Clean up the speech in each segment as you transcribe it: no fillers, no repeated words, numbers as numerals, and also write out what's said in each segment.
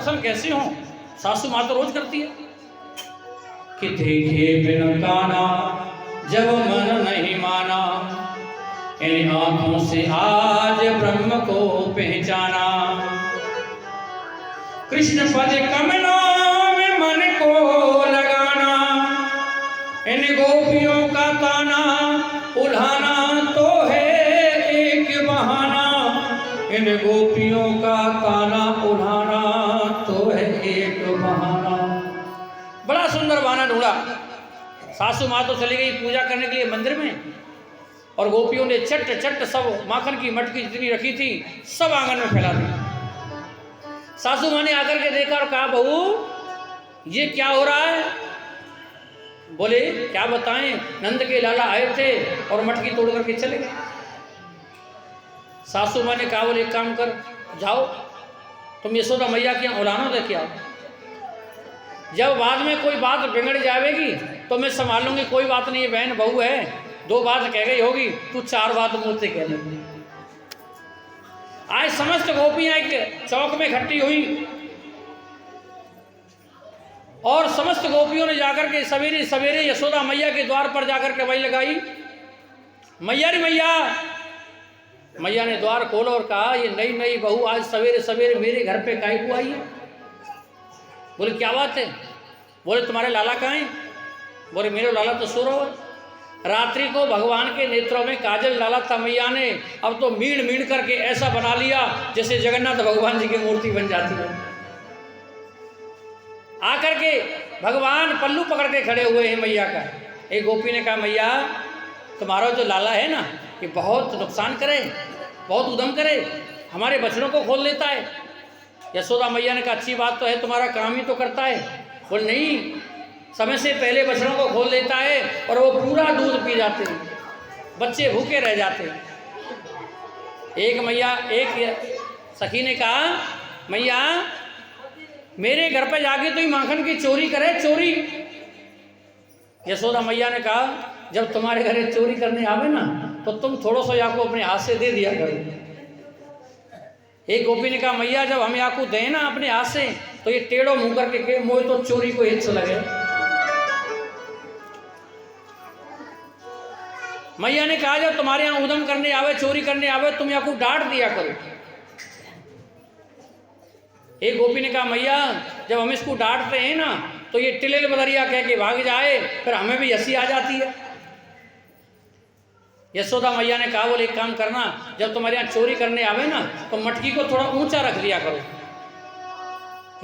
दर्शन कैसे हों? सासू माँ तो रोज करती है कि देखे बिन काना जब मन नहीं माना, इन आंखों से आज ब्रह्म को पहचाना। कृष्ण पद कमलों में मन को लगाना, इन गोपियों का ताना उल्हाना तो है एक बहाना, इन गोपियों का ताना उल्हाना तो है एक बहाना। बड़ा सुंदर बहाना ढूंढा। सासू माँ तो चली गई पूजा करने के लिए मंदिर में, और गोपियों ने चट चट सब माखन की मटकी जितनी रखी थी सब आंगन में फैला दी। सासू माँ ने आकर के देखा और कहा, बहू ये क्या हो रहा है? बोले क्या बताएं, नंद के लाला आए थे और मटकी तोड़ करके चले गए। सासू माँ ने कहा, बोले एक काम कर, जाओ तुम यशोदा मैया के यहाँ उलानो दे के आओ। जब बाद में कोई बात बिगड़ जाएगी तो मैं संभाल लूंगी, कोई बात नहीं, बहन बहू है, 2 बात कह गई होगी, तू 4 बात मुझसे कह ले। आज समस्त गोपियां एक चौक में इकट्ठी हुई और समस्त गोपियों ने जाकर के सवेरे सवेरे यशोदा मैया के द्वार पर जाकर के वही लगाई, मैया रे मैया। मैया ने द्वार खोला और कहा, ये नई नई बहू आज सवेरे सवेरे मेरे घर पे काहे को आई है? बोले क्या बात है? बोले तुम्हारे लाला कहाँ हैं? बोले मेरे लाला तो सो रहा है। रात्रि को भगवान के नेत्रों में काजल डाला था मैया ने, अब तो मीण मीण करके ऐसा बना लिया जैसे जगन्नाथ भगवान जी की मूर्ति बन जाती है। आकर के भगवान पल्लू पकड़ के खड़े हुए हैं मैया का। एक गोपी ने कहा, मैया तुम्हारा जो लाला है ना, ये बहुत नुकसान करे, बहुत उद्यम करे, हमारे बछड़ों को खोल लेता है। यशोदा मैया ने कहा, अच्छी बात तो है, तुम्हारा काम ही तो करता है। बोल नहीं, समय से पहले बछड़ों को खोल देता है और वो पूरा दूध पी जाते हैं, बच्चे भूखे रह जाते हैं। एक सखी ने कहा, मैया मेरे घर पे जाके तो ही माखन की चोरी करे, चोरी। यशोदा मैया ने कहा, जब तुम्हारे घर चोरी करने आवे ना तो तुम थोड़ा सा याकू अपने हाथ से दे दिया करो। एक गोपी ने कहा, मैया जब हम याकू दें ना अपने हाथ से तो ये टेढ़ो मुंह करके के मोह तो चोरी को हिस्सा लगे। मैया ने कहा, जब तुम्हारे यहाँ उदम करने आवे, चोरी करने आवे, तुम याकू डांट दिया करो। एक गोपी ने कहा, मैया जब हम इसको डांटते हैं ना तो ये टिलेल बदरिया कह के भाग जाए, फिर हमें भी हंसी आ जाती है। यशोदा मैया ने कहा, बोले एक काम करना, जब तुम्हारे यहाँ चोरी करने आवे ना तो मटकी को थोड़ा ऊंचा रख दिया करो,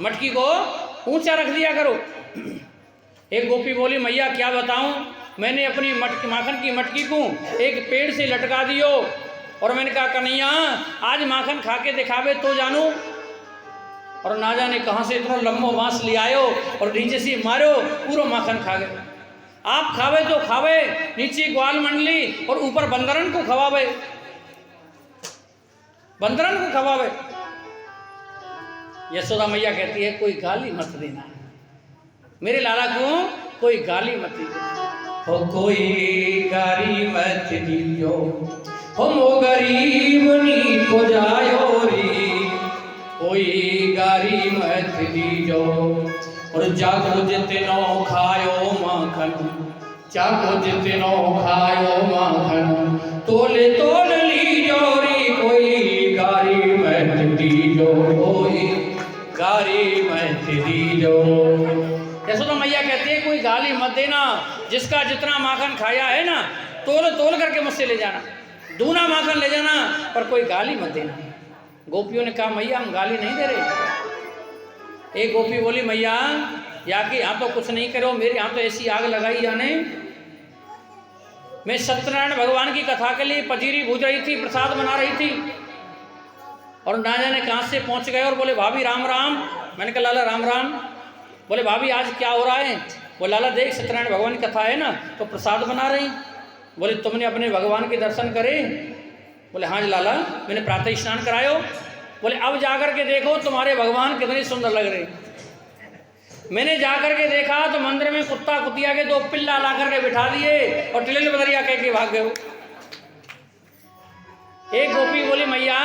मटकी को ऊंचा रख दिया करो। एक गोपी बोली, मैया क्या बताऊं, मैंने अपनी माखन की मटकी को एक पेड़ से लटका दियो और मैंने कहा, कन्हैया आज माखन खा के दिखावे तो जानू, और ना जाने कहाँ से इतना लंबो बांस ले आयो और नीचे से मारो, पूरा माखन खा गए। आप खावे तो खावे, नीचे ग्वाल मंडली और ऊपर बंदरन को खवावे, बंदरन को खवावे। यशोदा मैया कहती है, कोई गाली मत देना, मेरे लाला को कोई गाली मत दीजिए, हो कोई गाली मत दीजियो, हो मो गरीब नी को जायो रे, कोई गाली मत दीजो। और जागो जितनो खायो माखन, जागो जितनो खायो माखन, तोले तोल लीजो रे, कोई गाली मत दीजो, कोई गाली मत दीजो। यशोदा मैया कहती है, कोई गाली मत देना, जिसका जितना माखन खाया है ना तोल तोल करके मुझसे ले जाना, दूना माखन ले जाना, पर कोई गाली मत देना। गोपियों ने कहा, मैया हम गाली नहीं दे रहे। एक गोपी बोली, मैया या कि यहाँ तो कुछ नहीं करो, मेरे यहाँ तो ऐसी आग लगाई जाने, मैं सत्यनारायण भगवान की कथा के लिए पजीरी भूज रही थी, प्रसाद बना रही थी, और ना जाने कहाँ से पहुँच गए और बोले, भाभी राम राम। मैंने कहा, लाला राम राम। बोले, भाभी आज क्या हो रहा है? वो लाला देख सत्यनारायण भगवान की कथा है ना तो प्रसाद बना रही। बोले, तुमने अपने भगवान के दर्शन करे? बोले, हाँ जी लाला, मैंने प्रातः स्नान करायो। बोले, अब जाकर के देखो तुम्हारे भगवान कितने सुंदर लग रहे। मैंने जाकर के देखा तो मंदिर में कुत्ता कुतिया के 2 पिल्ला ला करके बिठा दिए और टिलेल बदरिया कह के भाग गए। एक गोपी बोली मैया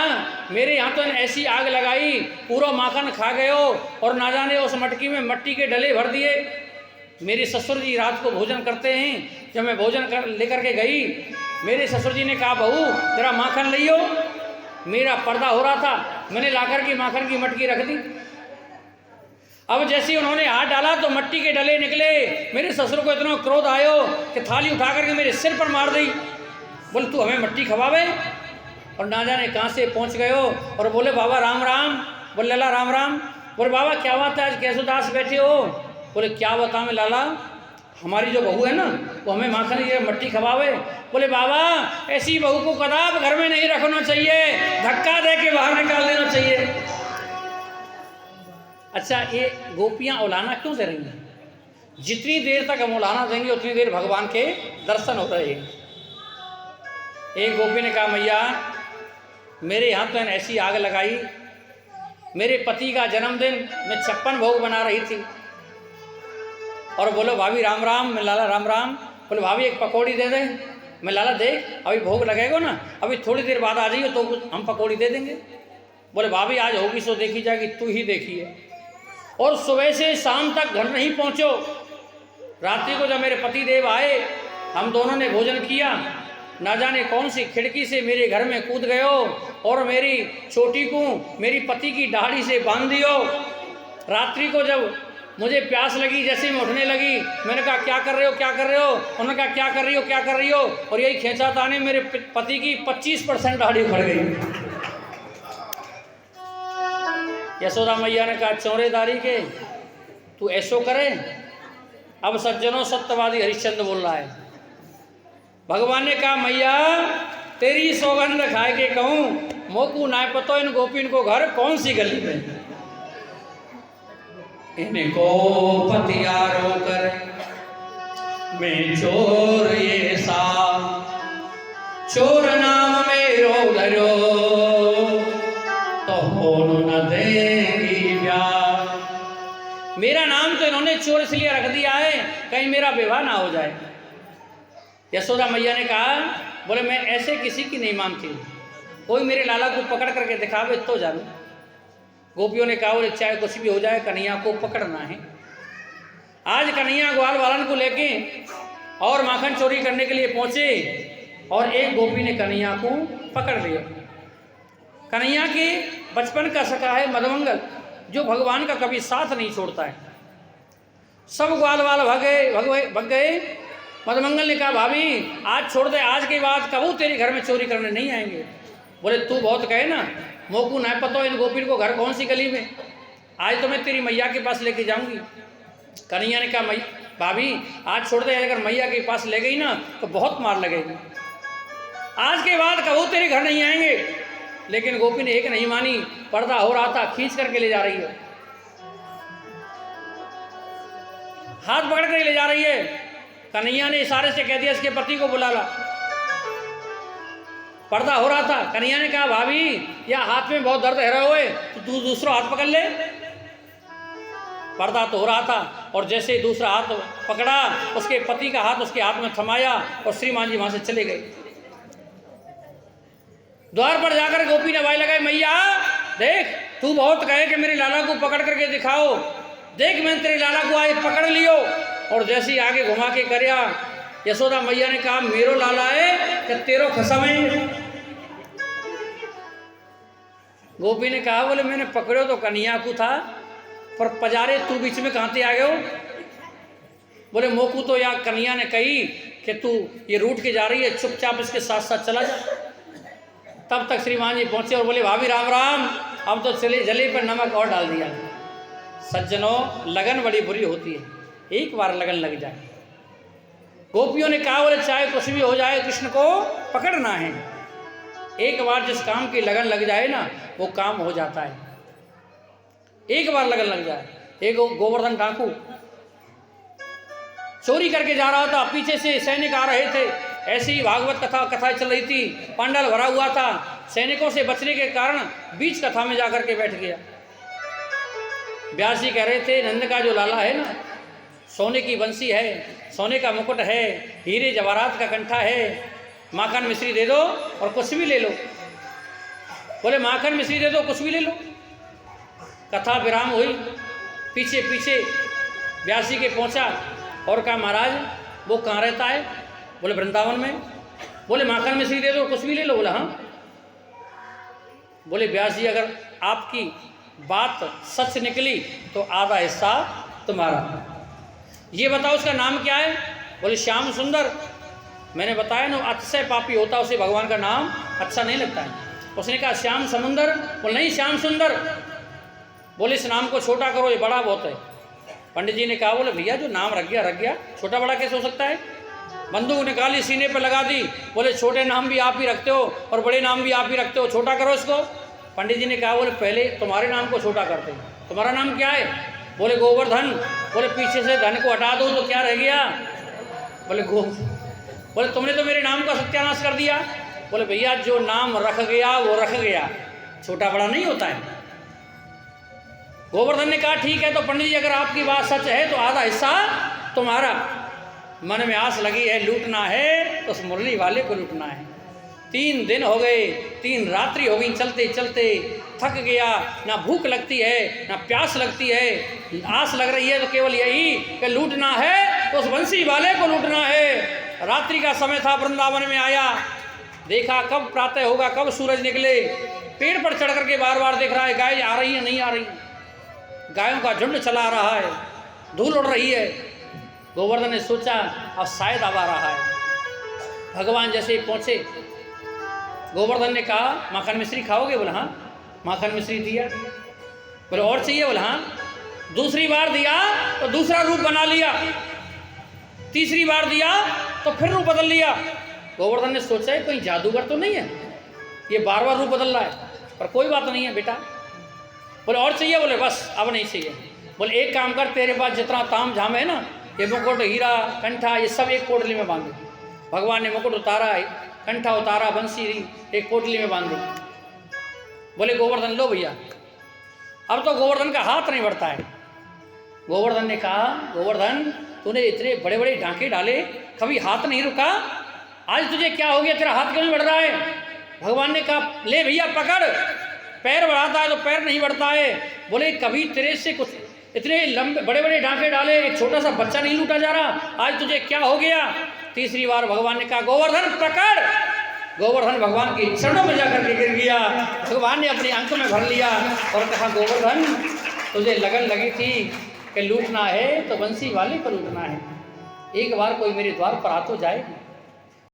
मेरे यहाँ तो ऐसी आग लगाई, पूरा माखन खा गए हो और ना जाने उस मटकी में मट्टी के डले भर दिए। मेरे ससुर जी रात को भोजन करते हैं, जब मैं भोजन लेकर के गई, मेरे ससुर जी ने कहा बहू तेरा माखन लियो। मेरा पर्दा हो रहा था, मैंने लाकर के माखन की मटकी रख दी। अब जैसे उन्होंने हाथ डाला तो मट्टी के डले निकले। मेरे ससुर को इतना क्रोध आयो कि थाली उठा करके मेरे सिर पर मार दी। बोले तू हमें मट्टी खवावे, और ना जाने कहाँ से पहुँच गए हो। और बोले बाबा राम राम। बोले लाला राम राम। बोले बाबा क्या बात है आज कैसे उदास बैठे हो। बोले क्या बताऊँ लाला, हमारी जो बहू है ना वो हमें माखन की मट्टी खवावे। बोले बाबा ऐसी बहू को कदाप घर में नहीं रखना चाहिए, धक्का दे के बाहर निकाल देना चाहिए। अच्छा ये गोपियां औलाना क्यों दे रही हैं? जितनी देर तक हम औलाना देंगे उतनी देर भगवान के दर्शन हो रहे हैं। एक गोपी ने कहा मैया मेरे यहाँ तो ऐसी आग लगाई, मेरे पति का जन्मदिन मैं 56 भोग बना रही थी। और बोलो भाभी राम राम। मैं लाला राम राम। बोले भाभी एक पकौड़ी दे दे। मैं लाला देख अभी भोग लगेगा ना, अभी थोड़ी देर बाद आ जाइए तो हम पकौड़ी दे देंगे। बोले भाभी आज होगी सो देखी जाएगी, तू ही देखिए। और सुबह से शाम तक घर नहीं पहुँचो। रात्रि को जब मेरे पति देव आए, हम दोनों ने भोजन किया, ना जाने कौन सी खिड़की से मेरे घर में कूद गए हो और मेरी छोटी को मेरी पति की दाढ़ी से बांध दियो। रात्रि को जब मुझे प्यास लगी, जैसे मैं उठने लगी, मैंने कहा क्या कर रहे हो क्या कर रहे हो। उन्होंने कहा क्या कर रही हो क्या कर रही हो। और यही खींचाताने मेरे पति की 25% दाढ़ी उखड़ गई। यशोदा मैया ने कहा चौरेदारी के तू ऐसो करे। अब सज्जनों सत्यवादी हरिश्चंद्र बोल रहा है। भगवान ने कहा मैया तेरी सौगंध खाए के कहूँ, मोकू ना पतो इन गोपीन को घर कौन सी गली में। इनको पतियारो कर मैं चोर ये सा, चोर नाम मेरो धरो तो हो न देगी ब्याह। मेरा नाम तो इन्होंने चोर इसलिए रख दिया है कहीं मेरा विवाह ना हो जाए। यशोदा मैया ने कहा बोले मैं ऐसे किसी की नहीं मानती, कोई मेरे लाला को पकड़ करके दिखावे तो जानू। गोपियों ने कहा बोले चाहे कुछ भी हो जाए कन्हैया को पकड़ना है। आज कन्हैया ग्वाल वालन को लेके और माखन चोरी करने के लिए पहुंचे और एक गोपी ने कन्हैया को पकड़ लिया। कन्हैया के बचपन का सखा है मदमंगल, जो भगवान का कभी साथ नहीं छोड़ता है। सब ग्वाल वाल भग गए। मदमंगल ने कहा भाभी आज छोड़ दे, आज के बाद कबू तेरे घर में चोरी करने नहीं आएंगे। बोले तू बहुत कहे ना, मोकू ना पता इन गोपी को घर कौन सी गली में, आज तो मैं तेरी मैया के पास लेके जाऊंगी। कन्हैया ने कहा भाभी आज छोड़ दे, अगर मैया के पास ले गई ना तो बहुत मार लगेगी, आज के बाद कबू तेरे घर नहीं आएंगे। लेकिन गोपी ने एक नहीं मानी, पर्दा हो रहा था, खींच करके ले जा रही है, हाथ पकड़ कर ले जा रही है। कन्हैया ने इशारे से कह दिया इसके पति को बुला ला। पर्दा हो रहा था। कन्हैया ने कहा भाभी या हाथ में बहुत दर्द है रहा हुए तो तू दूसरा हाथ पकड़ ले। पर्दा तो हो रहा था और जैसे ही दूसरा हाथ पकड़ा उसके पति का हाथ उसके हाथ में थमाया और श्रीमान जी वहां से चले गए। द्वार पर जाकर गोपी ने आवाज लगाई मैया देख तू बहुत कहे कि मेरे लाला को पकड़ करके दिखाओ, देख मैंने तेरे लाला को आज पकड़ लियो। और जैसे ही आगे घुमा के करया, यशोदा मैया ने कहा मेरो लाला है कि तेरो खसम है। गोपी ने कहा बोले मैंने पकड़ो तो कन्हैया को था, पर पजारे तू बीच में कहाँ से आ गए हो। बोले मोकू तो या कन्हैया ने कही कि तू ये रूट के जा रही है, चुपचाप इसके साथ साथ चला जा। तब तक श्रीमान जी पहुंचे और बोले भाभी राम राम, अब तो चले जले पर नमक और डाल दिया। सज्जनों लगन बड़ी बुरी होती है, एक बार लगन लग जाए। गोपियों ने कहा बोले चाहे कुछ भी हो जाए कृष्ण को पकड़ना है। एक बार जिस काम की लगन लग जाए ना वो काम हो जाता है, एक बार लगन लग जाए। एक गोवर्धन डाकू चोरी करके जा रहा था, पीछे से सैनिक आ रहे थे, ऐसी ही भागवत कथा चल रही थी, पंडाल भरा हुआ था। सैनिकों से बचने के कारण बीच कथा में जाकर के बैठ गया। व्यास जी कह रहे थे नंद का जो लाला है ना, सोने की बंसी है, सोने का मुकुट है, हीरे जवाहरात का कंठा है, माखन मिश्री दे दो और कुछ भी ले लो। बोले माखन मिश्री दे दो, कुछ भी ले लो। कथा विराम हुई, पीछे पीछे व्यास जी के पहुंचा और कहा महाराज वो कहाँ रहता है? बोले वृंदावन में। बोले माखन मिश्री दे दो, कुछ भी ले लो। बोला हाँ। बोले व्यास जी अगर आपकी बात सच निकली तो आधा हिस्सा तुम्हारा। ये बताओ उसका नाम क्या है? बोले श्याम सुंदर। मैंने बताया ना, अतिशय पापी होता है, उसे भगवान का नाम अच्छा नहीं लगता है। उसने कहा श्याम समुंदर। बोले नहीं, श्याम सुंदर। बोले इस नाम को छोटा करो, ये बड़ा बहुत है। पंडित जी ने कहा बोले भैया जो नाम रख गया, छोटा बड़ा कैसे हो सकता है? बंदूक निकाली, सीने पर लगा दी। बोले छोटे नाम भी आप ही रखते हो और बड़े नाम भी आप ही रखते हो, छोटा करो इसको। पंडित जी ने कहा बोले पहले तुम्हारे नाम को छोटा करते हैं, तुम्हारा नाम क्या है? बोले गोवर्धन। बोले पीछे से धन को हटा दो तो क्या रह गया? बोले बोले तुमने तो मेरे नाम का सत्यानाश कर दिया। बोले भैया जो नाम रख गया वो रख गया, छोटा बड़ा नहीं होता है। गोवर्धन ने कहा ठीक है, तो पंडित जी अगर आपकी बात सच है तो आधा हिस्सा तुम्हारा। मन में आस लगी है, लूटना है तो उस मुरली वाले को लूटना है। 3 दिन हो गए, 3 रात्रि हो गई, चलते चलते थक गया। ना भूख लगती है ना प्यास लगती है, आस लग रही है तो केवल यही कि लूटना है तो उस बंसी वाले को लूटना है। रात्रि का समय था, वृंदावन में आया, देखा कब प्रातः होगा, कब सूरज निकले। पेड़ पर चढ़ करके बार बार देख रहा है गाय आ रही है नहीं आ रही, गायों का झुंड चला आ रहा है, धूल उड़ रही है। गोवर्धन ने सोचा अब शायद अब आ रहा है। भगवान जैसे ही पहुंचे, गोवर्धन ने कहा माखन मिश्री खाओगे? बोला हाँ। माखन मिश्री दिया। बोले और चाहिए? बोला हाँ। दूसरी बार दिया तो दूसरा रूप बना लिया, तीसरी बार दिया तो फिर रूप बदल लिया। गोवर्धन ने सोचा है कोई जादूगर तो नहीं है, ये बार बार रूप बदल रहा है, पर कोई बात नहीं है बेटा। बोले और चाहिए? बोले बस अब नहीं चाहिए। बोले एक काम कर, तेरे पास जितना ताम झाम है ना, ये मुकुट हीरा कंठा ये सब एक पोटली में बांध दो। भगवान ने मुकुट उतारा, कंठा उतारा, बंसी एक पोटली में बांध दो। बोले गोवर्धन लो भैया। अब तो गोवर्धन का हाथ नहीं बढ़ता है। गोवर्धन ने कहा गोवर्धन तूने इतने बड़े बड़े डांके डाले, कभी हाथ नहीं रुका, आज तुझे क्या हो गया, तेरा हाथ क्यों नहीं बढ़ रहा है? भगवान ने कहा ले भैया पकड़, पैर बढ़ाता है तो पैर नहीं बढ़ता है। बोले कभी तेरे से कुछ इतने लंबे बड़े बड़े डांके डाले, एक छोटा सा बच्चा नहीं लूटा जा रहा, आज तुझे क्या हो गया? तीसरी बार भगवान ने कहा गोवर्धन पकड़। गोवर्धन भगवान के चरणों में जाकर के गिर गया। भगवान ने अपनी आंखों में भर लिया और कहा गोवर्धन तुझे लगन लगी थी कि लूटना है तो बंसी वाले को लूटना है, एक बार कोई मेरे द्वार पर आ तो जाए।